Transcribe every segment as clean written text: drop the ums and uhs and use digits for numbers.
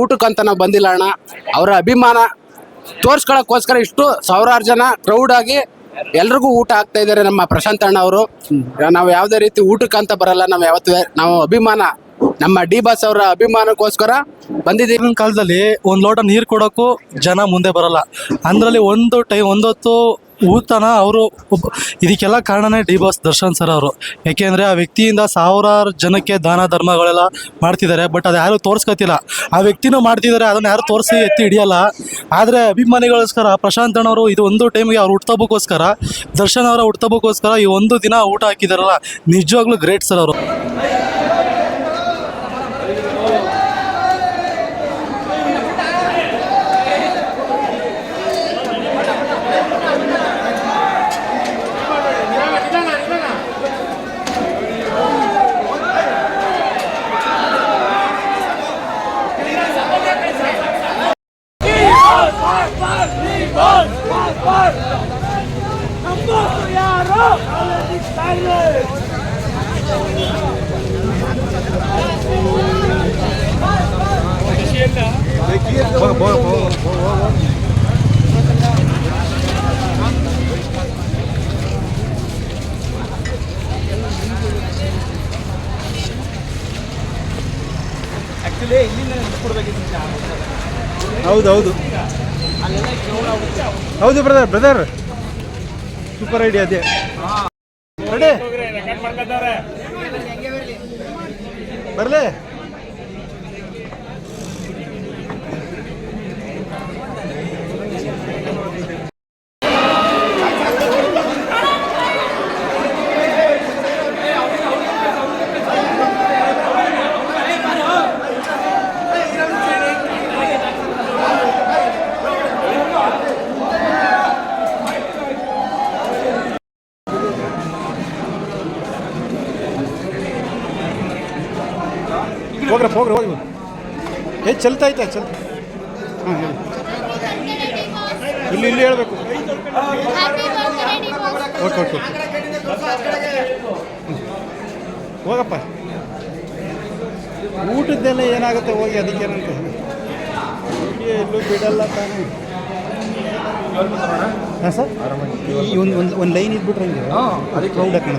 ಊಟಕ್ಕಂತ ನಾವು ಬಂದಿಲ್ಲ ಅಣ್ಣ. ಅವರ ಅಭಿಮಾನ ತೋರ್ಸ್ಕೊಳಕ್ಕೋಸ್ಕರ ಇಷ್ಟು ಸಾವಿರಾರು ಜನ ಕ್ರೌಡ್ ಆಗಿ ಎಲ್ರಿಗೂ ಊಟ ಆಗ್ತಾ ಇದ್ದಾರೆ ನಮ್ಮ ಪ್ರಶಾಂತ್ ಅಣ್ಣ ಅವರು. ನಾವು ಯಾವುದೇ ರೀತಿ ಊಟಕ್ಕಂತ ಬರಲ್ಲ, ನಾವು ಅಭಿಮಾನ, ನಮ್ಮ ಡಿ ಬಾಸ್ ಅವರ ಅಭಿಮಾನಕ್ಕೋಸ್ಕರ ಬಂದಿದ್ದೀವಿ. ಈಗಿನ ಕಾಲದಲ್ಲಿ ಒಂದು ಲೋಟ ನೀರು ಕೊಡೋಕ್ಕೂ ಜನ ಮುಂದೆ ಬರಲ್ಲ. ಅಂದ್ರಲ್ಲಿ ಒಂದೊತ್ತು ಊಟನ ಅವರು ಇದಕ್ಕೆಲ್ಲ ಕಾರಣನೇ ಡಿ ಬಾಸ್ ದರ್ಶನ್ ಸರ್ ಅವರು. ಯಾಕೆಂದರೆ ಆ ವ್ಯಕ್ತಿಯಿಂದ ಸಾವಿರಾರು ಜನಕ್ಕೆ ದಾನ ಧರ್ಮಗಳೆಲ್ಲ ಮಾಡ್ತಿದ್ದಾರೆ. ಬಟ್ ಅದು ಯಾರು ತೋರಿಸ್ಕೊತಿಲ್ಲ. ಆ ವ್ಯಕ್ತಿನೂ ಮಾಡ್ತಿದ್ದಾರೆ, ಅದನ್ನು ಯಾರು ತೋರಿಸಿ ಎತ್ತಿ ಹಿಡಿಯಲ್ಲ. ಆದರೆ ಅಭಿಮಾನಿಗೋಸ್ಕರ ಪ್ರಶಾಂತ್ ಅಣ್ಣವರು ಇದು ಒಂದು ಟೈಮಿಗೆ ಅವ್ರು ಹುಟ್ಟುಹಬ್ಬಕ್ಕೋಸ್ಕರ, ದರ್ಶನ್ ಅವರ ಹುಟ್ಟುಹಬ್ಬಕ್ಕೋಸ್ಕರ ಈ ಒಂದು ದಿನ ಊಟ ಹಾಕಿದಾರಲ್ಲ, ನಿಜವಾಗ್ಲೂ ಗ್ರೇಟ್ ಸರ್ ಅವರು. ಹೌದು ಹೌದು ಬ್ರದರ್ ಸೂಪರ್ ಐಡಿಯಾ ಅದೇ. ಬರಲೇ ಹೋಗ್ರಿ ಚಲ್ತಾ ಐತೆ ಹಾಂ ಇಲ್ಲಿ ಹೇಳಬೇಕು. ಓಕೆ ಹೋಗಪ್ಪ. ಊಟದ್ದೆಲ್ಲ ಏನಾಗುತ್ತೆ ಹೋಗಿ, ಅದಕ್ಕೇನಂತ ಎಲ್ಲೂ ಬಿಡಲ್ಲ ತಾನೇ. ಹಾಂ ಸರ್, ಈ ಒಂದು ಲೈನ್ ಇದ್ಬಿಟ್ರೆ ಹಂಗೆ ಅದಕ್ಕೆ ಕ್ರೌಡ್ ಹಾಕೋಣ.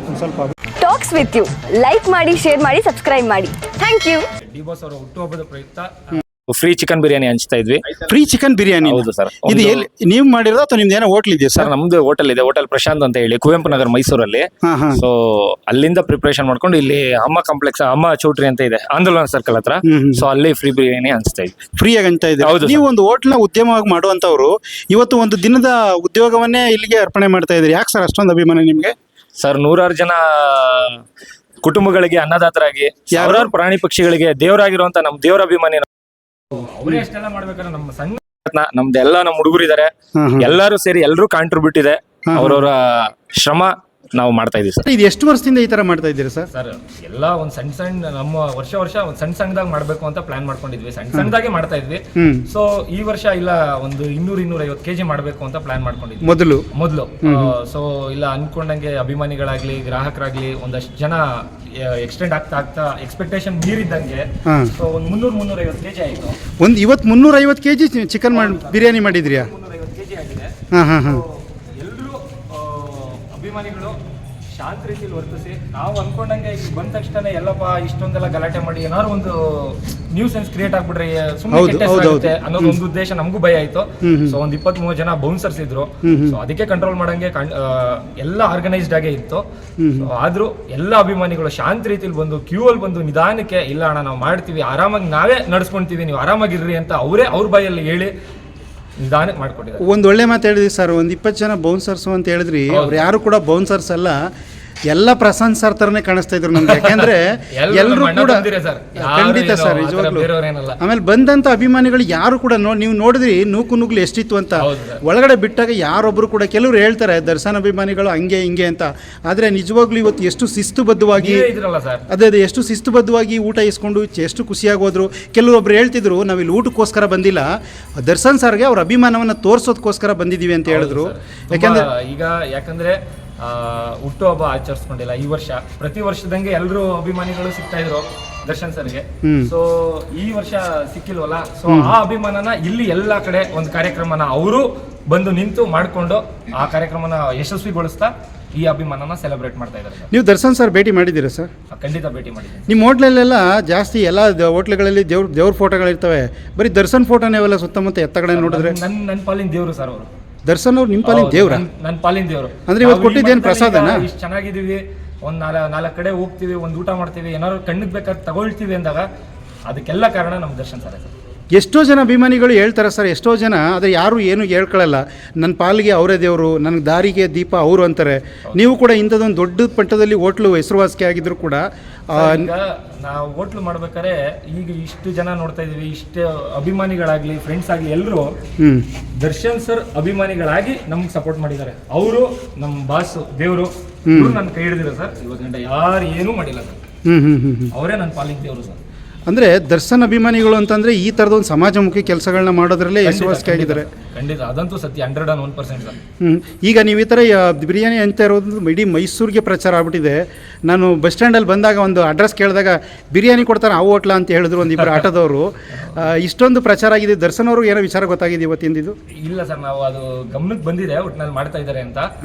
ಒಂದು ಸ್ವಲ್ಪ ಟಾಕ್ಸ್ ವಿತ್ ಯು ಲೈಕ್ ಮಾಡಿ, ಶೇರ್ ಮಾಡಿ, ಸಬ್ಸ್ಕ್ರೈಬ್ ಮಾಡಿ. Thank you. ಡಿ ಬಾಸ್ ಅವರ ಹುಟ್ಟುಹಬ್ಬದ ಪ್ರಯುಕ್ತ ಫ್ರೀ ಚಿಕನ್ ಬಿರಿಯಾನಿ ಹಂಚ್ತಾ ಇದ್ವಿ. Free chicken biryani? ಹೌದು ಸರ್. ಇದು ಎಲ್ಲಿ ನೀವು ಮಾಡಿರೋದು ಅಥವಾ ನಿಮ್ದು ಏನೋ ಹೋಟ್ಲ್ ಇದೆಯಾ ಸರ್? ನಮ್ದು ಹೋಟೆಲ್ ಇದೆ, ಹೋಟೆಲ್ ಪ್ರಶಾಂತ್ ಅಂತ ಹೇಳಿ, ಕುವೆಂಪು ನಗರ, ಮೈಸೂರಲ್ಲಿ. ಸೊ ಅಲ್ಲಿಂದ ಪ್ರಿಪರೇಷನ್ ಮಾಡ್ಕೊಂಡು ಇಲ್ಲಿ ಅಮ್ಮ ಕಾಂಪ್ಲೆಕ್ಸ್, ಅಮ್ಮ ಚೌಟ್ರಿ ಅಂತ ಇದೆ, ಆಂದೋಲನ ಸರ್ಕಲ್ ಹತ್ರ. ಸೊ ಅಲ್ಲಿ ಫ್ರೀ ಬಿರಿಯಾನಿ ಹಂಚ್ತಾ ಇದ್ವಿ. ಫ್ರೀಯಾಗಿ ಹಂಚ್ತಾ ಇದ್ವಿ. ಹೌದು. ನೀವು ಒಂದು ಹೋಟ್ಲ್ನ ಉದ್ಯಮವಾಗಿ ಮಾಡುವಂತವ್ರು, ಇವತ್ತು ಒಂದು ದಿನದ ಉದ್ಯೋಗವನ್ನೇ ಇಲ್ಲಿಗೆ ಅರ್ಪಣೆ ಮಾಡ್ತಾ ಇದ್ರಿ. ಯಾಕೆ ಸರ್ ಅಷ್ಟೊಂದು ಅಭಿಮಾನ ನಿಮ್ಗೆ? ಸರ್, 100 ಜನ ಕುಟುಂಬಗಳಿಗೆ ಅನ್ನದಾತರಾಗಿ, ಸಾವಿರಾರು ಪ್ರಾಣಿ ಪಕ್ಷಿಗಳಿಗೆ ದೇವರಾಗಿರುವಂತ ನಮ್ಮ ದೇವರ ಅಭಿಮಾನಿ. ಅವರೇ ಅಷ್ಟೆಲ್ಲ ಮಾಡ್ಬೇಕಾದ್ರೆ ನಮ್ಮ ಸಂಘ, ನಮ್ದೆಲ್ಲ ನಮ್ಮ ಹುಡುಗರಿದ್ದಾರೆ, ಎಲ್ಲರೂ ಸೇರಿ ಎಲ್ಲರೂ ಕಾಂಟ್ರಿಬ್ಯೂಟ್ ಇದೆ. ಅವರವರ ಶ್ರಮ ನಾವು ಮಾಡ್ತಾ ಇದೀವಿ ಸರ್. ಇದು ಎಷ್ಟು ವರ್ಷದಿಂದ ಈ ತರ ಮಾಡ್ತಾ ಇದ್ದೀರಾ ಸರ್? ಸರ್, ಎಲ್ಲ ಒಂದು ಸಣ್ಣ ನಮ್ಮ ವರ್ಷ ಒಂದು ಸಣ್ಣದಾಗ ಮಾಡ್ಬೇಕು ಅಂತ ಪ್ಲಾನ್ ಮಾಡ್ಕೊಂಡಿದ್ವಿ. ಸಣ್ಣದಾಗೆ ಮಾಡ್ತಾ ಇದ್ವಿ. ಸೊ ಈ ವರ್ಷ ಇಲ್ಲ, ಒಂದು 200-250 kg ಮಾಡ್ಬೇಕು ಅಂತ ಪ್ಲಾನ್ ಮಾಡ್ಕೊಂಡಿದ್ವಿ ಮೊದಲು. ಸೊ ಇಲ್ಲ ಅನ್ಕೊಂಡಂಗೆ ಅಭಿಮಾನಿಗಳಾಗ್ಲಿ, ಗ್ರಾಹಕರಾಗ್ಲಿ ಒಂದಷ್ಟು ಜನ ಎಕ್ಸ್ಟೆಂಡ್ ಆಗ್ತಾ ಎಕ್ಸ್ಪೆಕ್ಟೇಷನ್ ಮೀರಿದ್ದಂಗೆ ಸೊ ಒಂದು 300-350 kg ಆಯ್ತು. ಇವತ್ತು 350 kg ಚಿಕನ್ ಬಿರಿಯಾನಿ ಮಾಡಿದ್ರಿಯಾ? 350 kg ಆಗಿದೆ. ಎಲ್ಲರೂ ಅಭಿಮಾನಿಗಳು ಶಾಂತ ರೀತಿಯಲ್ಲಿ ವರ್ತಿಸಿ, ನಾವು ಅನ್ಕೊಂಡಂಗೆ ಈಗ ಬಂದ ತಕ್ಷಣ ಎಲ್ಲಪ್ಪ ಇಷ್ಟೊಂದೆಲ್ಲ ಗಲಾಟೆ ಮಾಡಿ ಏನಾದ್ರು ಒಂದು ನ್ಯೂ ಸೆನ್ಸ್ ಕ್ರಿಯೇಟ್ ಆಗ್ಬಿಟ್ರೆ ಸುಮ್ಮನೆ ಕೆಟ್ಟ ಅನ್ನೋದು ಒಂದು ಉದ್ದೇಶ ನಮಗೂ ಭಯ ಆಯ್ತು. ಸೊ ಒಂದು 23 ಜನ ಬೌನ್ಸರ್ಸ್ ಇದ್ರು. ಸೊ ಅದಕ್ಕೆ ಕಂಟ್ರೋಲ್ ಮಾಡಂಗೆ ಎಲ್ಲ ಆರ್ಗನೈಸ್ಡ್ ಆಗೇ ಇತ್ತು. ಆದ್ರೂ ಎಲ್ಲ ಅಭಿಮಾನಿಗಳು ಶಾಂತ ರೀತಿಯಲ್ಲಿ ಬಂದು ಕ್ಯೂ ಅಲ್ಲಿ ಬಂದು ನಿಧಾನಕ್ಕೆ, ಇಲ್ಲ ಅಣ್ಣ ನಾವು ಮಾಡ್ತೀವಿ, ಆರಾಮಾಗಿ ನಾವೇ ನಡ್ಸ್ಕೊಂತೀವಿ, ನೀವು ಆರಾಮಾಗಿರ್ರಿ ಅಂತ ಅವ್ರ ಬಾಯಲ್ಲಿ ಹೇಳಿ ನಿಧಾನಕ್ಕೆ ಮಾಡ್ಕೊಟ್ಟಿದ್ದಾರೆ. ಒಂದು ಒಳ್ಳೆ ಮಾತು ಹೇಳಿದ್ರಿ ಸರ್. ಒಂದು 20 ಜನ ಬೌನ್ಸರ್ಸ್ ಅಂತ ಹೇಳಿದ್ರಿ. ಅವ್ರು ಯಾರು ಕೂಡ ಬೌನ್ಸರ್ಸ್ ಅಲ್ಲ, ಎಲ್ಲ ಪ್ರಶಾಂತ್ ಸರ್ ತರನೇ ಕಾಣಿಸ್ತಾ ಇದ್ರು ನಮ್ಗೆ. ಯಾಕಂದ್ರೆ ಎಲ್ಲರೂ ಕೂಡ ಖಂಡಿತ ಸರ್, ನಿಜವಾಗ್ಲೂ. ಆಮೇಲೆ ಬಂದಂತ ಅಭಿಮಾನಿಗಳು ಯಾರು ಕೂಡ ನೀವು ನೋಡಿದ್ರಿ ನುಗ್ಲು ಎಷ್ಟಿತ್ತು ಅಂತ. ಒಳಗಡೆ ಬಿಟ್ಟಾಗ ಯಾರೊಬ್ರು ಕೂಡ, ಕೆಲವರು ಹೇಳ್ತಾರೆ ದರ್ಶನ್ ಅಭಿಮಾನಿಗಳು ಹಂಗೆ ಹಿಂಗೆ ಅಂತ, ಆದ್ರೆ ನಿಜವಾಗ್ಲೂ ಇವತ್ತು ಎಷ್ಟು ಶಿಸ್ತುಬದ್ಧವಾಗಿ ಅದೇ ಎಷ್ಟು ಶಿಸ್ತುಬದ್ಧವಾಗಿ ಊಟ ಇಸ್ಕೊಂಡು ಎಷ್ಟು ಖುಷಿಯಾಗಿ ಹೋದ್ರು. ಕೆಲವೊಬ್ರು ಹೇಳ್ತಿದ್ರು ನಾವಿಲ್ಲಿ ಊಟಕ್ಕೋಸ್ಕರ ಬಂದಿಲ್ಲ, ದರ್ಶನ್ ಸರ್ಗೆ ಅವ್ರ ಅಭಿಮಾನವನ್ನ ತೋರ್ಸೋದಕ್ಕೋಸ್ಕರ ಬಂದಿದೀವಿ ಅಂತ ಹೇಳಿದ್ರು. ಯಾಕಂದ್ರೆ ಹುಟ್ಟುಹಬ್ಬ ಆಚರಿಸ್ಕೊಂಡಿಲ್ಲ ಈ ವರ್ಷ. ಪ್ರತಿ ವರ್ಷದಂಗೆ ಎಲ್ಲರೂ ಅಭಿಮಾನಿಗಳು ಸಿಗ್ತಾ ಇದ್ರು. ದರ್ಶನ್ ಸರ್ಗೆ. ಸೊ ಈ ವರ್ಷ ಸಿಕ್ಕಿಲ್ವಲ್ಲ, ಸೊ ಆ ಅಭಿಮಾನನ ಇಲ್ಲಿ ಎಲ್ಲಾ ಕಡೆ ಒಂದು ಕಾರ್ಯಕ್ರಮನ ಅವರು ಬಂದು ನಿಂತು ಮಾಡಿಕೊಂಡು ಆ ಕಾರ್ಯಕ್ರಮನ ಯಶಸ್ವಿಗೊಳಿಸ್ತಾ ಈ ಅಭಿಮಾನನ ಸೆಲೆಬ್ರೇಟ್ ಮಾಡ್ತಾ ಇದ್ದಾರೆ ಸರ್. ನೀವು ದರ್ಶನ್ ಸರ್ ಭೇಟಿ ಮಾಡಿದ್ದೀರಾ ಸರ್? ಖಂಡಿತ ಭೇಟಿ ಮಾಡಿದ್ದೀನಿ. ನಿಮ್ಮ ಹೋಟ್ಲಲ್ಲೆಲ್ಲ ಜಾಸ್ತಿ ಎಲ್ಲ ಹೋಟ್ಲುಗಳಲ್ಲಿ ದೇವ್ರ ಫೋಟೋಗಳಿರ್ತವೆ, ಬರೀ ದರ್ಶನ್ ಫೋಟೋನೇ ಅವೆಲ್ಲ ಸುತ್ತಮುತ್ತ ಎತ್ತಗಡೆ ನೋಡಿದ್ರೆ. ನನ್ನ ಪಾಲಿನ ದೇವರು ಸರ್ ಅವರು. ದರ್ಶನ್ ಅವ್ರು ನಿಮ್ಮ ಪಾಲಿನ ದೇವ್ರ? ನನ್ನ ಪಾಲಿನ ದೇವರು. ಅಂದ್ರೆ ಇವತ್ತು ಕೊಟ್ಟಿದ್ದೇನು ಪ್ರಸಾದನಾ? ಇಷ್ಟು ಚೆನ್ನಾಗಿದ್ದೀವಿ, ಒಂದು ನಾಲ್ಕು ಕಡೆ ಹೋಗ್ತೀವಿ, ಒಂದು ಊಟ ಮಾಡ್ತೀವಿ, ಏನಾದ್ರು ಕಣ್ಣಿಗೆ ಬೇಕಾದ್ರೆ ತಗೊಳ್ತೀವಿ ಅಂದಾಗ ಅದಕ್ಕೆಲ್ಲ ಕಾರಣ ನಮ್ಮ ದರ್ಶನ್ ಸರ್. ಎಷ್ಟೋ ಜನ ಅಭಿಮಾನಿಗಳು ಹೇಳ್ತಾರೆ ಸರ್, ಎಷ್ಟೋ ಜನ ಆದರೆ ಯಾರು ಏನು ಹೇಳ್ಕೊಳ್ಳಲ್ಲ, ನನ್ನ ಪಾಲಿಗೆ ಅವರೇ ದೇವರು, ನನಗೆ ದಾರಿಗೆ ದೀಪ ಅವರು ಅಂತಾರೆ. ನೀವು ಕೂಡ ಇಂಥದ್ದೊಂದು ದೊಡ್ಡ ಮಟ್ಟದಲ್ಲಿ ಹೋಟ್ಲು ಹೆಸರುವಾಸಿ ಆಗಿದ್ರು ಕೂಡ ಈಗ ನಾವು ಹೋಟ್ಲು ಮಾಡ್ಬೇಕಾದ್ರೆ ಈಗ ಇಷ್ಟು ಜನ ನೋಡ್ತಾ ಇದೀವಿ, ಇಷ್ಟು ಅಭಿಮಾನಿಗಳಾಗ್ಲಿ ಫ್ರೆಂಡ್ಸ್ ಆಗಲಿ ಎಲ್ಲರೂ ದರ್ಶನ್ ಸರ್ ಅಭಿಮಾನಿಗಳಾಗಿ ನಮ್ಗೆ ಸಪೋರ್ಟ್ ಮಾಡಿದ್ದಾರೆ. ಅವರು ನಮ್ಮ ಬಾಸ್ ದೇವರು, ನನ್ನ ಕೈ ಹಿಡಿದಿರೋ ಸರ್. ಇವತ್ತು ಗಂಟೆ ಯಾರು ಏನೂ ಮಾಡಿಲ್ಲ ಸರ್, ಅವರೇ ನನ್ನ ಪಾಲಿಗೆ ದೇವರು ಸರ್. ಅಂದರೆ ದರ್ಶನ್ ಅಭಿಮಾನಿಗಳು ಅಂತಂದರೆ ಈ ಥರದೊಂದು ಸಮಾಜಮುಖಿ ಕೆಲಸಗಳನ್ನ ಮಾಡೋದ್ರಲ್ಲೇ ಹೆಸರುವಾಸಿ ಆಗಿದ್ದಾರೆ. ಖಂಡಿತ, ಅದಂತೂ ಸತ್ಯ, 101% ಸರ್. ಈಗ ನೀವು ಈ ಥರ ಬಿರಿಯಾನಿ ಅಂತ ಇರೋದು ಇಡೀ ಮೈಸೂರಿಗೆ ಪ್ರಚಾರ ಆಗ್ಬಿಟ್ಟಿದೆ. ನಾನು ಬಸ್ ಸ್ಟ್ಯಾಂಡಲ್ಲಿ ಬಂದಾಗ ಒಂದು ಅಡ್ರೆಸ್ ಕೇಳಿದಾಗ ಬಿರಿಯಾನಿ ಕೊಡ್ತಾರೆ ಆ ಹೋಟ್ಲ ಅಂತ ಹೇಳಿದ್ರು ಒಂದಿಬ್ಬರು ಆಟೋದವರು. ಇಷ್ಟೊಂದು ಪ್ರಚಾರ ಆಗಿದೆ. ದರ್ಶನ್ ಅವರು ಏನೋ ವಿಚಾರ ಗೊತ್ತಾಗಿದೆ ಇವತ್ತಿಂದಿದ್ದು? ಇಲ್ಲ ಸರ್, ನಾವು ಅದು ಗಮನಕ್ಕೆ ಬಂದಿದೆ ಒಟ್ಟಿನಲ್ಲಿ ಮಾಡ್ತಾ ಇದ್ದಾರೆ ಅಂತ.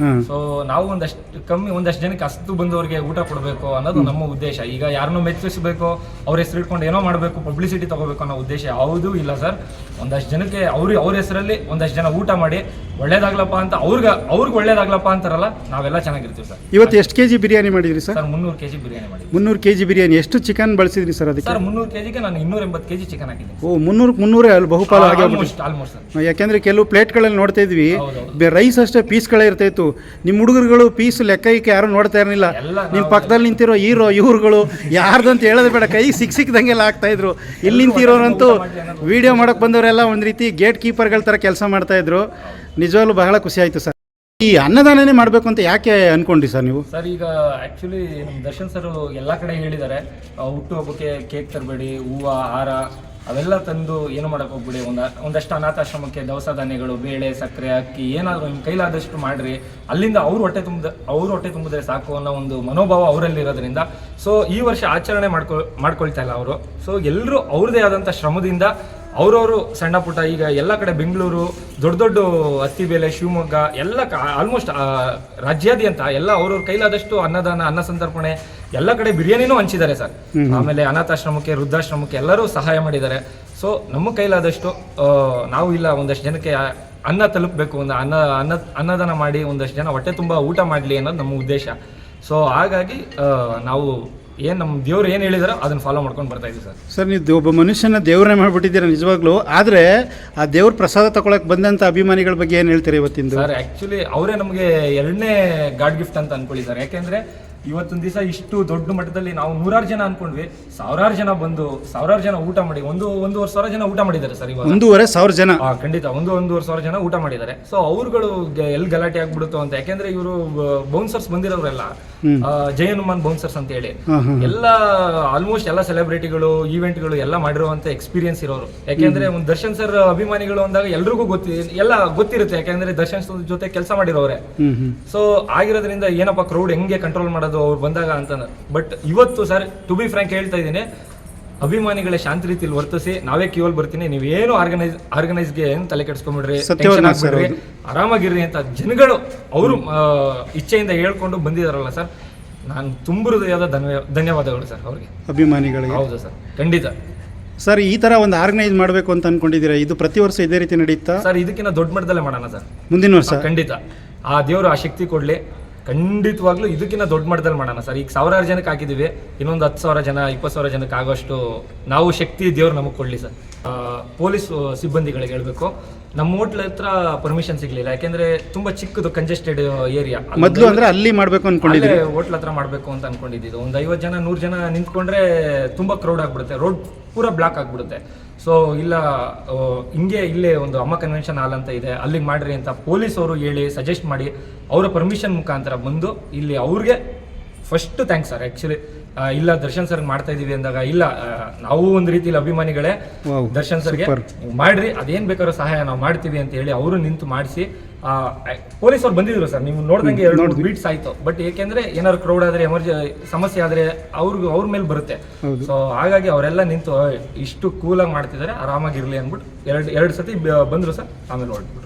ಸೊ ನಾವು ಒಂದಷ್ಟು ಜನಕ್ಕೆ ಅಷ್ಟು ಬಂದವರಿಗೆ ಊಟ ಕೊಡಬೇಕು ಅನ್ನೋದು ನಮ್ಮ ಉದ್ದೇಶ. ಈಗ ಯಾರನ್ನೂ ಮೆಚ್ಚಿಸಬೇಕು, ಅವ್ರ ಹೆಸರು ಇಟ್ಕೊಂಡು ಏನೋ ಮಾಡಬೇಕು, ಪಬ್ಲಿಸಿಟಿ ತಗೋಬೇಕು ಅನ್ನೋ ಉದ್ದೇಶ ಯಾವುದೂ ಇಲ್ಲ ಸರ್. ಒಂದಷ್ಟು ಜನಕ್ಕೆ ಅವ್ರ ಹೆಸರಲ್ಲಿ ಒಂದಷ್ಟು ಜನ ಊಟ ಮಾಡಿ ಒಳ್ಳೇದಾಗ್ಲಪ್ಪ ಅಂತ ಅವ್ರಿಗೆ ಒಳ್ಳೇದಾಗ್ಲಪ್ಪ ಅಂತಾರಲ್ಲ, ನಾವೆಲ್ಲ ಚೆನ್ನಾಗಿರ್ತೀವಿ ಸರ್. ಇವತ್ತು ಎಷ್ಟು ಕೆಜಿ ಬಿರಿಯಾನಿ ಮಾಡಿದ್ರಿ ಸರ್? 300 kg ಬಿರಿಯಾನಿ ಮಾಡಿದ್ವಿ. 300 kg ಬಿರಿಯಾನಿ. ಎಷ್ಟು ಚಿಕನ್ ಬಳಸಿದ್ರಿ ಸರ್ ಅದಕ್ಕೆ? ಸರ್ 300 kgಗೆ ನಾನು 280 kg ಚಿಕನ್ ಹಾಕಿದ್ದೀನಿ. ಓ, 300 ಅಲ್ಲಿ ಬಹುಪಾಲು ಆಗಿ ಆಲ್ಮೋಸ್ಟ್ ಸರ್. ಯಾಕೆಂದ್ರೆ ಕೆಲವು ಪ್ಲೇಟ್ಗಳಲ್ಲಿ ನೋಡ್ತಾ ಇದ್ವಿ, ರೈಸ್ ಅಷ್ಟೇ ಪೀಸ್ಗಳೇ ಇರ್ತಾ ಇತ್ತು. ನಿಮ್ಮ ಹುಡುಗರುಗಳು ಪೀಸ್ ಲೆಕ್ಕ ಯಾರು ನೋಡ್ತಾ ಇರಲಿಲ್ಲ. ನಿಮ್ಮ ಪಕ್ಕದಲ್ಲಿ ನಿಂತಿರೋ ಇವ್ರುಗಳು ಯಾರ್ದಂತ ಹೇಳೋದು ಬೇಡ, ಕೈ ಸಿಕ್ದಂಗೆಲ್ಲ ಆಗ್ತಾ ಇದ್ರು. ಇಲ್ಲಿ ನಿಂತಿರೋರಂತೂ ವಿಡಿಯೋ ಮಾಡೋಕೆ ಬಂದವರೆಲ್ಲ ಒಂದು ರೀತಿ ಗೇಟ್ ಕೀಪರ್ಗಳ ಥರ ಕೆಲಸ ಮಾಡ್ತಾ ಇದ್ರು. ನಿಜವಾಗ್ಲೂ ಬಹಳ ಖುಷಿ ಆಯಿತು ಸರ್. ಈ ಅನ್ನದಾನನೇ ಮಾಡಬೇಕು ಅಂತ ಯಾಕೆ ಅನ್ಕೊಂಡ್ರಿ ಸರ್ ನೀವು? ಸರ್ ಈಗ ಆ್ಯಕ್ಚುಲಿ ನಮ್ಮ ದರ್ಶನ್ ಸರ್ ಎಲ್ಲ ಕಡೆ ಹೇಳಿದ್ದಾರೆ, ಹುಟ್ಟುಹಬ್ಬಕ್ಕೆ ಕೇಕ್ ತರಬೇಡಿ, ಹೂವು ಹಾರ ಅವೆಲ್ಲ ತಂದು ಏನು ಮಾಡೋಕೆ ಹೋಗ್ಬಿಡಿ, ಒಂದಷ್ಟು ಅನಾಥಾಶ್ರಮಕ್ಕೆ ದವಸ ಧಾನ್ಯಗಳು, ಬೇಳೆ, ಸಕ್ಕರೆ, ಅಕ್ಕಿ ಏನಾದರೂ ನಿಮ್ಮ ಕೈಲಾದಷ್ಟು ಮಾಡಿರಿ, ಅಲ್ಲಿಂದ ಅವ್ರು ಹೊಟ್ಟೆ ತುಂಬಿದ್ರೆ ಸಾಕು ಅನ್ನೋ ಒಂದು ಮನೋಭಾವ ಅವರಲ್ಲಿರೋದ್ರಿಂದ ಸೊ ಈ ವರ್ಷ ಆಚರಣೆ ಮಾಡ್ಕೊಳ್ತಾ ಇಲ್ಲ ಅವರು. ಸೊ ಎಲ್ಲರೂ ಅವ್ರದ್ದೇ ಆದಂಥ ಶ್ರಮದಿಂದ ಅವರವರು ಸಣ್ಣ ಪುಟ್ಟ ಈಗ ಎಲ್ಲ ಕಡೆ ಬೆಂಗಳೂರು, ದೊಡ್ಡ ಹತ್ತಿಬೇಲೆ, ಶಿವಮೊಗ್ಗ ಎಲ್ಲ ಆಲ್ಮೋಸ್ಟ್ ರಾಜ್ಯಾದ್ಯಂತ ಎಲ್ಲ ಅವ್ರವ್ರ ಕೈಲಾದಷ್ಟು ಅನ್ನದಾನ, ಅನ್ನ ಸಂತರ್ಪಣೆ ಎಲ್ಲ ಕಡೆ ಬಿರಿಯಾನಿನೂ ಹಂಚಿದ್ದಾರೆ ಸರ್. ಆಮೇಲೆ ಅನಾಥಾಶ್ರಮಕ್ಕೆ, ವೃದ್ಧಾಶ್ರಮಕ್ಕೆ ಎಲ್ಲರೂ ಸಹಾಯ ಮಾಡಿದ್ದಾರೆ. ಸೊ ನಮ್ಮ ಕೈಲಾದಷ್ಟು ನಾವು ಇಲ್ಲ ಒಂದಷ್ಟು ಜನಕ್ಕೆ ಅನ್ನ ತಲುಪಬೇಕು, ಒಂದು ಅನ್ನದಾನ ಮಾಡಿ ಒಂದಷ್ಟು ಜನ ಹೊಟ್ಟೆ ತುಂಬ ಊಟ ಮಾಡಲಿ ಅನ್ನೋದು ನಮ್ಮ ಉದ್ದೇಶ. ಸೊ ಹಾಗಾಗಿ ನಾವು ನಮ್ಮ ದೇವ್ರು ಏನು ಹೇಳಿದಾರೋ ಅದನ್ನು ಫಾಲೋ ಮಾಡ್ಕೊಂಡು ಬರ್ತಾ ಇದ್ದೀವಿ ಸರ್. ಸರ್, ನೀವು ಒಬ್ಬ ಮನುಷ್ಯನ ದೇವ್ರನ್ನೇ ಮಾಡಿಬಿಟ್ಟಿದ್ದೀರಾ ನಿಜವಾಗ್ಲೂ. ಆದರೆ ಆ ದೇವ್ರ ಪ್ರಸಾದ ತಗೊಳಕ್ಕೆ ಬಂದಂಥ ಅಭಿಮಾನಿಗಳ ಬಗ್ಗೆ ಏನು ಹೇಳ್ತೀರಿ ಇವತ್ತಿಂದು? ಸರ್ ಆ್ಯಕ್ಚುಲಿ ಅವರೇ ನಮಗೆ 2ನೇ ಗಾಡ್ ಗಿಫ್ಟ್ ಅಂತ ಅನ್ಕೊಂಡಿದ್ದಾರೆ. ಯಾಕೆಂದರೆ ಇವತ್ತೊಂದು ದಿವಸ ಇಷ್ಟು ದೊಡ್ಡ ಮಟ್ಟದಲ್ಲಿ ನಾವು 100 ಜನ ಅನ್ಕೊಂಡ್ವಿ, 1000 ಜನ ಬಂದು 1000 ಜನ ಊಟ ಮಾಡಿ 1,500 ಜನ ಊಟ ಮಾಡಿದ್ದಾರೆ ಸರ್. ಇವಾಗ 1,500 ಜನ? ಖಂಡಿತ 1,500 ಜನ ಊಟ ಮಾಡಿದ್ದಾರೆ. ಸೊ ಅವ್ರುಗಳು ಎಲ್ಲಿ ಗಲಾಟೆ ಆಗ್ಬಿಡುತ್ತೋ ಅಂತ. ಯಾಕೆಂದ್ರೆ ಇವರು ಬೌನ್ಸರ್ಸ್ ಬಂದಿರೋರೆಲ್ಲ ಜಯನುಮಾನ್ ಬೌನ್ಸರ್ಸ್ ಅಂತ ಹೇಳಿ ಎಲ್ಲ ಆಲ್ಮೋಸ್ಟ್ ಎಲ್ಲ ಸೆಲೆಬ್ರಿಟಿಗಳು, ಈವೆಂಟ್ಗಳು ಎಲ್ಲ ಮಾಡಿರುವಂತ ಎಕ್ಸ್ಪೀರಿಯನ್ಸ್ ಇರೋರು. ಯಾಕೆಂದ್ರೆ ಒಂದು ದರ್ಶನ್ ಸರ್ ಅಭಿಮಾನಿಗಳು ಅಂದಾಗ ಎಲ್ರಿಗೂ ಗೊತ್ತಿರುತ್ತೆ, ಯಾಕೆಂದ್ರೆ ದರ್ಶನ್ ಜೊತೆ ಕೆಲಸ ಮಾಡಿರೋರೆ. ಸೊ ಆಗಿರೋದ್ರಿಂದ ಏನಪ್ಪ ಕ್ರೌಡ್ ಹೆಂಗೆ ಕಂಟ್ರೋಲ್ ಮಾಡೋದು ಅವ್ರು ಬಂದಾಗ ಅಂತ. ಬಟ್ ಇವತ್ತು ಸರ್ ಟು ಬಿ ಫ್ರಾಂಕ್ ಹೇಳ್ತಾ ಇದ್ದೀನಿ, ಅಭಿಮಾನಿಗಳೇ ಶಾಂತಿ ರೀತಿಯಲ್ಲಿ ವರ್ತಿಸಿ, ನಾವೇ ಕ್ಯೂವಲ್ಲಿ ಬರ್ತೀನಿ, ನೀವೇನು ಆರ್ಗನೈಸ್ಗೆ ಏನು ತಲೆ ಕೆಡಿಸ್ಕೊಂಡ್ಬಿಡ್ರಿ, ಆರಾಮಾಗಿರ್ರಿ ಅಂತ ಜನಗಳು ಅವರು ಇಚ್ಛೆಯಿಂದ ಹೇಳ್ಕೊಂಡು ಬಂದಿದಾರಲ್ಲ ಸರ್, ನಾನು ತುಂಬ ಹೃದಯದ ಧನ್ಯವಾದಗಳು ಸರ್ ಅವ್ರಿಗೆ, ಅಭಿಮಾನಿಗಳಿಗೆ. ಹೌದು ಸರ್, ಖಂಡಿತ ಸರ್. ಈ ತರ ಒಂದು ಆರ್ಗನೈಸ್ ಮಾಡಬೇಕು ಅಂತ ಅನ್ಕೊಂಡಿದ್ದೀರಾ? ಇದು ಪ್ರತಿ ವರ್ಷ ಇದೇ ರೀತಿ ನಡೆಯುತ್ತಾ ಸರ್? ಇದಕ್ಕಿಂತ ದೊಡ್ಡ ಮಟ್ಟದಲ್ಲೇ ಮಾಡೋಣ ಸರ್ ಮುಂದಿನ ವರ್ಷ. ಖಂಡಿತ ಆ ದೇವರು ಆ ಶಕ್ತಿ ಕೊಡ್ಲಿ. ಖಂಡಿತವಾಗ್ಲೂ ಇದಕ್ಕಿಂತ ದೊಡ್ಡ ಮಟ್ಟದಲ್ಲಿ ಮಾಡೋಣ ಸರ್. ಈಗ 1000 ಜನಕ್ಕೆ ಹಾಕಿದ್ದೀವಿ, ಇನ್ನೊಂದು 10,000 ಜನ 20,000 ಜನಕ್ಕೆ ಆಗೋಷ್ಟು ನಾವು ಶಕ್ತಿ ದೇವ್ರು ನಮಗೆ ಕೊಡಲಿ ಸರ್. ಪೊಲೀಸ್ ಸಿಬ್ಬಂದಿಗಳಿಗೆ ಹೇಳಬೇಕು, ನಮ್ಮ ಹೋಟ್ಲ್ ಹತ್ರ ಪರ್ಮಿಷನ್ ಸಿಗಲಿಲ್ಲ. ಯಾಕೆಂದ್ರೆ ತುಂಬಾ ಚಿಕ್ಕದು ಕಂಜೆಸ್ಟೆಡ್ ಏರಿಯಾ. ಮೊದಲು ಅಂದ್ರೆ ಅಲ್ಲಿ ಮಾಡಬೇಕು ಅನ್ಕೊಂಡಿದ್ದೆ, ಹೋಟ್ಲ್ ಹತ್ರ ಮಾಡಬೇಕು ಅಂತ ಅನ್ಕೊಂಡಿದ್ದು. ಒಂದು 50 ಜನ 100 ಜನ ನಿಂತ್ಕೊಂಡ್ರೆ ತುಂಬಾ ಕ್ರೌಡ್ ಆಗ್ಬಿಡುತ್ತೆ, ರೋಡ್ ಪೂರಾ ಬ್ಲಾಕ್ ಆಗ್ಬಿಡುತ್ತೆ. ಸೊ ಇಲ್ಲ ಇಲ್ಲೇ ಒಂದು ಅಮ್ಮ ಕನ್ವೆನ್ಷನ್ ಹಾಲ್ ಅಂತ ಇದೆ, ಅಲ್ಲಿಗೆ ಮಾಡ್ರಿ ಅಂತ ಪೊಲೀಸ್ ಅವರು ಹೇಳಿ ಸಜೆಸ್ಟ್ ಮಾಡಿ ಅವರ ಪರ್ಮಿಷನ್ ಮುಖಾಂತರ ಬಂದು ಇಲ್ಲಿ ಅವ್ರಿಗೆ ಫಸ್ಟ್ ಥ್ಯಾಂಕ್ಸ್ ಸರ್. ಆ್ಯಕ್ಚುಲಿ ಇಲ್ಲ ದರ್ಶನ್ ಸರ್ ಮಾಡ್ತಾ ಇದೀವಿ ಅಂದಾಗ ಇಲ್ಲ ನಾವು ಒಂದು ರೀತಿಯಲ್ಲಿ ಅಭಿಮಾನಿಗಳೇ Wow, ದರ್ಶನ್ ಸರ್ಗೆ ಮಾಡ್ರಿ ಅದೇನ್ ಬೇಕಾದ್ರೂ ಸಹಾಯ ನಾವು ಮಾಡ್ತೀವಿ ಅಂತ ಹೇಳಿ ಅವರು ನಿಂತು ಮಾಡಿಸಿ ಪೊಲೀಸ್ ಅವ್ರು ಬಂದಿದ್ರು ಸರ್, ನೀವು ನೋಡ್ದಂಗೆ 2-3 ಬೀಟ್ಸ್ ಆಯ್ತು. ಬಟ್ ಏಕೆಂದ್ರೆ ಏನಾದ್ರು ಕ್ರೌಡ್ ಆದ್ರೆ ಸಮಸ್ಯೆ ಆದ್ರೆ ಅವ್ರ ಮೇಲೆ ಬರುತ್ತೆ. ಸೊ ಹಾಗಾಗಿ ಅವರೆಲ್ಲ ನಿಂತು ಇಷ್ಟು ಕೂಲಾಗಿ ಮಾಡ್ತಿದ್ದಾರೆ, ಆರಾಮಾಗಿರ್ಲಿ ಅಂದ್ಬಿಟ್ಟು ಎರಡು ಸತಿ ಬಂದ್ರು ಸರ್, ಆಮೇಲೆ ಹೊರಟ್ಬಿಟ್ರು.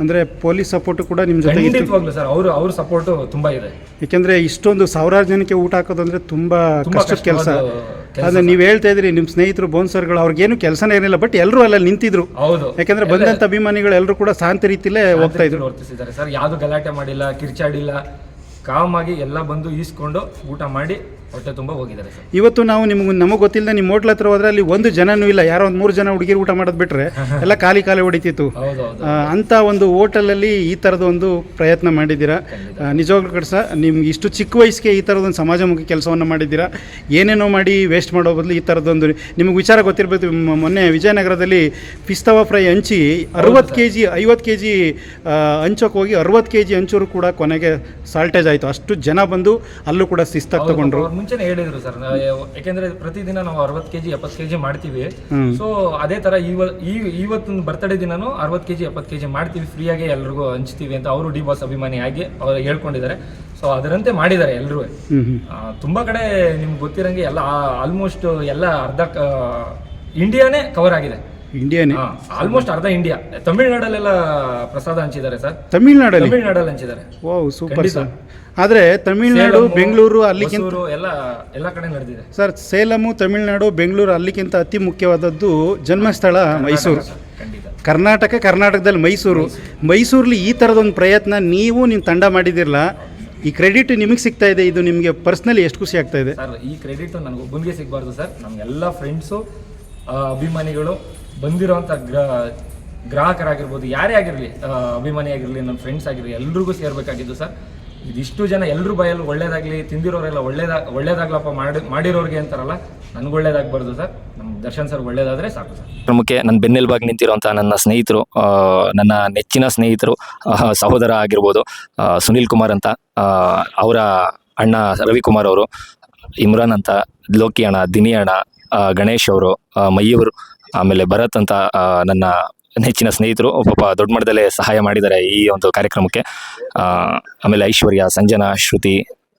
ಅಂದರೆ ಪೊಲೀಸ್ ಸಪೋರ್ಟ್ ಕೂಡ ನಿಮ್ಮ ಜೊತೆ ಇತ್ತು? ಖಂಡಿತವಾಗ್ಲೂ ಸರ್, ಅವ್ರ ಸಪೋರ್ಟ್ ತುಂಬಾ ಇದೆ. ಯಾಕೆಂದರೆ ಇಷ್ಟೊಂದು ಸಾವಿರಾರು ಜನಕ್ಕೆ ಊಟ ಹಾಕೋದಂದ್ರೆ ತುಂಬ ಕಷ್ಟದ ಕೆಲಸ. ಆದರೆ ನೀವು ಹೇಳ್ತಾ ಇದ್ರಿ ನಿಮ್ಮ ಸ್ನೇಹಿತರು ಬೋನ್ಸರ್ಗಳು ಅವ್ರಿಗೇನು ಕೆಲಸನೇ ಇರಲಿಲ್ಲ, ಬಟ್ ಎಲ್ಲರೂ ಅಲ್ಲಲ್ಲಿ ನಿಂತಿದ್ರು. ಹೌದು, ಯಾಕಂದ್ರೆ ಬಂದಂಥ ಅಭಿಮಾನಿಗಳು ಎಲ್ಲರೂ ಕೂಡ ಶಾಂತ ರೀತಿಲೇ ಹೋಗ್ತಾ ಇದ್ರು. ವರ್ತಿಸಿದ್ದಾರೆ ಸರ್, ಯಾವುದು ಗಲಾಟೆ ಮಾಡಿಲ್ಲ, ಕಿರ್ಚಾಡಿಲ್ಲ, ಕಾಮ್ ಆಗಿ ಎಲ್ಲ ಬಂದು ಈಸ್ಕೊಂಡು ಊಟ ಮಾಡಿ ಹೊಟ್ಟೆ ತುಂಬ ಹೋಗಿದ್ದಾರೆ ಸರ್. ಇವತ್ತು ನಾವು ನಮಗೆ ಗೊತ್ತಿಲ್ಲದೆ ನಿಮ್ಮ ಹೋಟ್ಲ್ ಹತ್ರ ಹೋದ್ರೆ ಅಲ್ಲಿ ಒಂದು ಜನನೂ ಇಲ್ಲ, ಯಾರೋ ಒಂದು 3 ಜನ ಹುಡುಗಿರು ಊಟ ಮಾಡೋದು ಬಿಟ್ರೆ ಎಲ್ಲ ಖಾಲಿ ಹೊಡಿತಿತ್ತು. ಅಂಥ ಒಂದು ಹೋಟೆಲಲ್ಲಿ ಈ ಥರದ ಒಂದು ಪ್ರಯತ್ನ ಮಾಡಿದ್ದೀರಾ, ನಿಜವಾಗ್ಲೂ ಕಡ್ಸ. ನಿಮ್ಗೆ ಇಷ್ಟು ಚಿಕ್ಕ ವಯಸ್ಸಿಗೆ ಈ ಥರದೊಂದು ಸಮಾಜಮುಖಿ ಕೆಲಸವನ್ನು ಮಾಡಿದ್ದೀರಾ. ಏನೇನೋ ಮಾಡಿ ವೇಸ್ಟ್ ಮಾಡೋ ಬದಲು ಈ ಥರದೊಂದು ನಿಮಗೆ ವಿಚಾರ ಗೊತ್ತಿರಬೇಕು. ಮೊನ್ನೆ ವಿಜಯನಗರದಲ್ಲಿ ಪಿಸ್ತವ ಫ್ರೈ ಹಂಚಿ 60 kg 50 kg ಹಂಚೋಕೆ ಹೋಗಿ 60 kg ಹಂಚೋರು ಕೂಡ ಕೊನೆಗೆ ಸಾಲ್ಟೇಜ್ ಆಯಿತು. ಅಷ್ಟು ಜನ ಬಂದು ಅಲ್ಲೂ ಕೂಡ ಶಿಸ್ತಾಗಿ ತಗೊಂಡ್ರು. ಮುಂಚೆನೆ ಹೇಳಿದ್ರು ಸರ್, ಯಾಕೆಂದ್ರೆ ಪ್ರತಿದಿನ ನಾವು 60 kg 70 kg ಮಾಡ್ತೀವಿ. ಸೊ ಅದೇ ತರ ಇವತ್ತಿನ ಬರ್ತ್ಡೇ ದಿನಾನು 60 kg 70 kg ಮಾಡ್ತೀವಿ, ಫ್ರೀಯಾಗಿ ಎಲ್ರಿಗೂ ಹಂಚ್ತೀವಿ ಅಂತ ಅವರು ಡಿ ಬಾಸ್ ಅಭಿಮಾನಿ ಆಗಿ ಅವ್ರು ಹೇಳ್ಕೊಂಡಿದ್ದಾರೆ. ಸೊ ಅದರಂತೆ ಮಾಡಿದ್ದಾರೆ ಎಲ್ಲರೂ. ತುಂಬಾ ಕಡೆ ನಿಮ್ಗೆ ಗೊತ್ತಿರಂಗೆ ಎಲ್ಲ ಆಲ್ಮೋಸ್ಟ್ ಎಲ್ಲ ಅರ್ಧ ಇಂಡಿಯಾನೇ ಕವರ್ ಆಗಿದೆ. ಇಂಡಿಯಾನೇ ಆಲ್ಮೋಸ್ಟ್ ಅರ್ಧ ಇಂಡಿಯಾ. ತಮಿಳ್ನಾಡಲ್ಲೆಲ್ಲ ಪ್ರಸಾದ ಹಂಚಿದ್ದಾರೆ ಸರ್, ತಮಿಳ್ನಾಡಲ್ಲಿ ಹಂಚಿದ್ದಾರೆ. Wow, super sir. ಆದರೆ ತಮಿಳ್ನಾಡು, ಬೆಂಗಳೂರು ಅಲ್ಲಿಗಿಂತ ಎಲ್ಲ ಕಡೆ ನಡೆದಿದೆ ಸರ್. ಸೇಲಮು, ತಮಿಳ್ನಾಡು, ಬೆಂಗಳೂರು ಅಲ್ಲಿಗಿಂತ ಅತಿ ಮುಖ್ಯವಾದದ್ದು ಜನ್ಮಸ್ಥಳ ಮೈಸೂರು. ಕರ್ನಾಟಕದಲ್ಲಿ ಮೈಸೂರಲ್ಲಿ ಈ ಥರದೊಂದು ಪ್ರಯತ್ನ ನೀವು ನಿಮ್ಮ ತಂಡ ಮಾಡಿದಿರಲ್ಲ, ಈ ಕ್ರೆಡಿಟ್ ನಿಮಗೆ ಸಿಗ್ತಾ ಇದೆ. ಇದು ನಿಮಗೆ ಪರ್ಸ್ನಲಿ ಎಷ್ಟು ಖುಷಿ ಆಗ್ತಾ ಇದೆ ಸರ್? ಈ ಕ್ರೆಡಿಟ್ ನನಗೊಬ್ಬನಿಗೆ ಸಿಗಬಾರ್ದು ಸರ್, ನಮ್ಗೆಲ್ಲ ಫ್ರೆಂಡ್ಸು, ಅಭಿಮಾನಿಗಳು, ಬಂದಿರೋಂಥ ಗ್ರಾಹಕರಾಗಿರ್ಬೋದು, ಯಾರೇ ಆಗಿರಲಿ, ಅಭಿಮಾನಿ ಆಗಿರಲಿ, ನನ್ನ ಫ್ರೆಂಡ್ಸ್ ಆಗಿರಲಿ, ಎಲ್ರಿಗೂ ಸೇರಬೇಕಾಗಿದ್ದು ಸರ್. ಇದಿಷ್ಟು ಜನ ಎಲ್ಲರೂ ಬಾಯಲ್ಲಿ ಒಳ್ಳೇದಾಗಲಿ, ತಿಂದಿರೋರೆಲ್ಲ ಒಳ್ಳೇದಾಗ್ಲಪ್ಪ ಮಾಡಿರೋರಿಗೆ ಅಂತಾರಲ್ಲ, ನನಗೆ ಒಳ್ಳೇದಾಗಬಾರ್ದು ಸರ್. ನಮ್ಮ ದರ್ಶನ್ ಸರ್ ಒಳ್ಳೇದಾದರೆ ಸಾಕು ಸರ್. ಕ್ರಮಕ್ಕೆ ನನ್ನ ಬೆನ್ನೆಲುಬಾಗಿ ನಿಂತಿರೋಂಥ ನನ್ನ ಸ್ನೇಹಿತರು, ನನ್ನ ನೆಚ್ಚಿನ ಸ್ನೇಹಿತರು, ಸಹೋದರ ಆಗಿರ್ಬೋದು ಸುನಿಲ್ ಕುಮಾರ್ ಅಂತ, ಅವರ ಅಣ್ಣ ರವಿಕುಮಾರ್ ಅವರು, ಇಮ್ರಾನ್ ಅಂತ, ಲೋಕಿ ಅಣ್ಣ, ದಿನಿ ಅಣ್ಣ, ಗಣೇಶ್ ಅವರು, ಮಯೂರ್, ಆಮೇಲೆ ಭರತ್ ಅಂತ ನನ್ನ ನೆಚ್ಚಿನ ಸ್ನೇಹಿತರು ಪಾಪ ದೊಡ್ಡ ಮಟ್ಟದಲ್ಲೇ ಸಹಾಯ ಮಾಡಿದ್ದಾರೆ ಈ ಒಂದು ಕಾರ್ಯಕ್ರಮಕ್ಕೆ. ಆಮೇಲೆ ಐಶ್ವರ್ಯ, ಸಂಜನಾ, ಶ್ರುತಿ,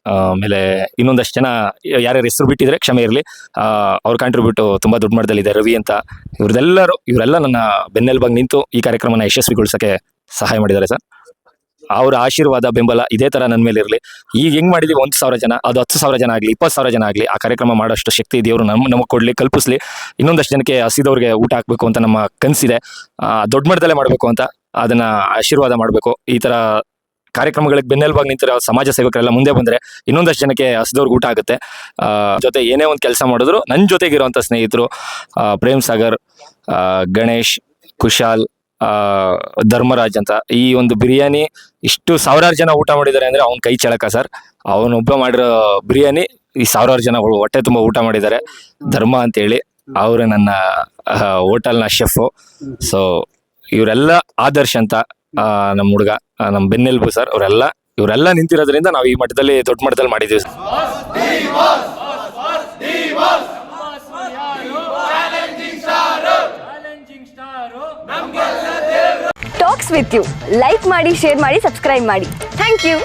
ಆಮೇಲೆ ಇನ್ನೊಂದಷ್ಟು ಜನ ಯಾರ್ಯಾರು ಹೆಸರು ಬಿಟ್ಟಿದ್ರೆ ಕ್ಷಮೆ ಇರಲಿ, ಅವ್ರ ಕಾಂಟ್ರಿಬ್ಯೂಟು ತುಂಬ ದೊಡ್ಡ ಮಟ್ಟದಲ್ಲಿದೆ. ರವಿ ಅಂತ, ಇವರೆಲ್ಲ ನನ್ನ ಬೆನ್ನೆಲುಬಾಗಿ ನಿಂತು ಈ ಕಾರ್ಯಕ್ರಮನ ಯಶಸ್ವಿಗೊಳಿಸೋಕ್ಕೆ ಸಹಾಯ ಮಾಡಿದ್ದಾರೆ ಸರ್. ಅವರ ಆಶೀರ್ವಾದ, ಬೆಂಬಲ ಇದೇ ಥರ ನನ್ನ ಮೇಲೆ ಇರಲಿ. ಈಗ ಹೆಂಗೆ ಮಾಡಿದ್ದೀವಿ 1,000 ಜನ, ಅದು 10,000 ಜನ ಆಗಲಿ, 20,000 ಜನ ಆಗಲಿ, ಆ ಕಾರ್ಯಕ್ರಮ ಮಾಡೋಷ್ಟು ಶಕ್ತಿ ದೇವರು ನಮಗೆ ಕೊಡಲಿ, ಕಲ್ಪಿಸ್ಲಿ. ಇನ್ನೊಂದಷ್ಟು ಜನಕ್ಕೆ ಹಸಿದವ್ರಿಗೆ ಊಟ ಹಾಕಬೇಕು ಅಂತ ನಮ್ಮ ಕನಸಿದೆ. ದೊಡ್ಡ ಮಟ್ಟದಲ್ಲೇ ಮಾಡಬೇಕು ಅಂತ, ಅದನ್ನು ಆಶೀರ್ವಾದ ಮಾಡಬೇಕು. ಈ ಥರ ಕಾರ್ಯಕ್ರಮಗಳಿಗೆ ಬೆನ್ನೆಲುಬಾಗಿ ನಿಂತಿರೋ ಸಮಾಜ ಸೇವಕರೆಲ್ಲ ಮುಂದೆ ಬಂದರೆ ಇನ್ನೊಂದಷ್ಟು ಜನಕ್ಕೆ ಹಸಿದವ್ರಿಗೆ ಊಟ ಆಗುತ್ತೆ. ಜೊತೆ ಏನೇ ಒಂದು ಕೆಲಸ ಮಾಡಿದ್ರು ನನ್ನ ಜೊತೆಗಿರುವಂಥ ಸ್ನೇಹಿತರು ಪ್ರೇಮ್ ಸಾಗರ್, ಗಣೇಶ್, ಕುಶಾಲ್, ಧರ್ಮರಾಜ್ ಅಂತ, ಈ ಒಂದು ಬಿರಿಯಾನಿ ಇಷ್ಟು 1000 ಜನ ಊಟ ಮಾಡಿದ್ದಾರೆ ಅಂದರೆ ಅವ್ನ ಕೈ ಚಳಕ ಸರ್. ಅವನೊಬ್ಬ ಮಾಡಿರೋ ಬಿರಿಯಾನಿ ಈ 1000 ಜನ ಹೊಟ್ಟೆ ತುಂಬ ಊಟ ಮಾಡಿದ್ದಾರೆ. ಧರ್ಮ ಅಂತೇಳಿ ಅವರು ನನ್ನ ಹೋಟೆಲ್ನ ಶೆಫು. ಸೊ ಇವರೆಲ್ಲ ಆದರ್ಶ್ ಅಂತ ನಮ್ಮ ಹುಡುಗ, ನಮ್ಮ ಬೆನ್ನೆಲುಬು ಸರ್. ಇವರೆಲ್ಲ ನಿಂತಿರೋದ್ರಿಂದ ನಾವು ಈ ಮಟ್ಟದಲ್ಲಿ ದೊಡ್ಡ ಮಟ್ಟದಲ್ಲಿ ಮಾಡಿದ್ದೀವಿ sir. Talks with you like ಮಾಡಿ, ಶೇರ್ ಮಾಡಿ, ಸಬ್ಸ್ಕ್ರೈಬ್ ಮಾಡಿ. Thank you.